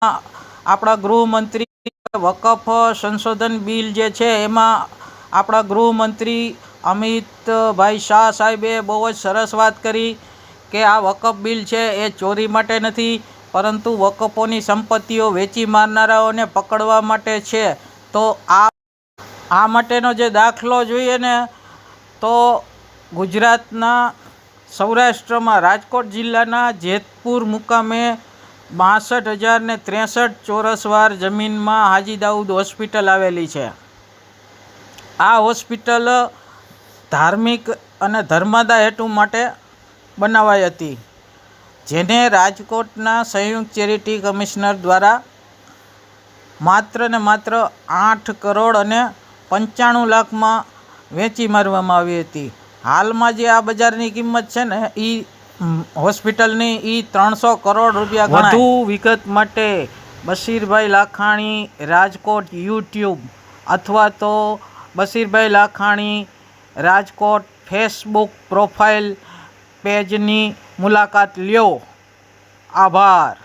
આપણા ગૃહમંત્રી વકફ સંશોધન બિલ જે છે એમાં આપણા ગૃહમંત્રી અમિતભાઈ શાહ સાહેબે બહુ જ સરસ વાત કરી કે આ વકફ બિલ છે એ ચોરી માટે નથી, પરંતુ વકફોની સંપત્તિઓ વેચી મારનારાઓને પકડવા માટે છે. તો આ માટેનો જે દાખલો જોઈએ ને, તો ગુજરાતના સૌરાષ્ટ્રમાં રાજકોટ જિલ્લાના જેતપુર મુકામે 62,063 ચોરસ વાર જમીનમાં હાજી દાઉદ હોસ્પિટલ આવેલી છે. આ હોસ્પિટલ ધાર્મિક અને ધર્માદા હેતુ માટે બનાવાઈ હતી, જેને રાજકોટના સંયુક્ત ચેરિટી કમિશનર દ્વારા માત્ર ને માત્ર 8 કરોડ અને 95 લાખમાં વેચી મારવામાં આવી હતી. હાલમાં જે આ બજારની કિંમત છે ને એ હોસ્પિટલની એ 300 કરોડ રૂપિયા ગણાય. વધુ વિગત માટે બશીરભાઈ લાખાણી રાજકોટ યુટ્યુબ અથવા તો બશીરભાઈ લાખાણી રાજકોટ ફેસબુક પ્રોફાઇલ પેજની મુલાકાત લ્યો. આભાર.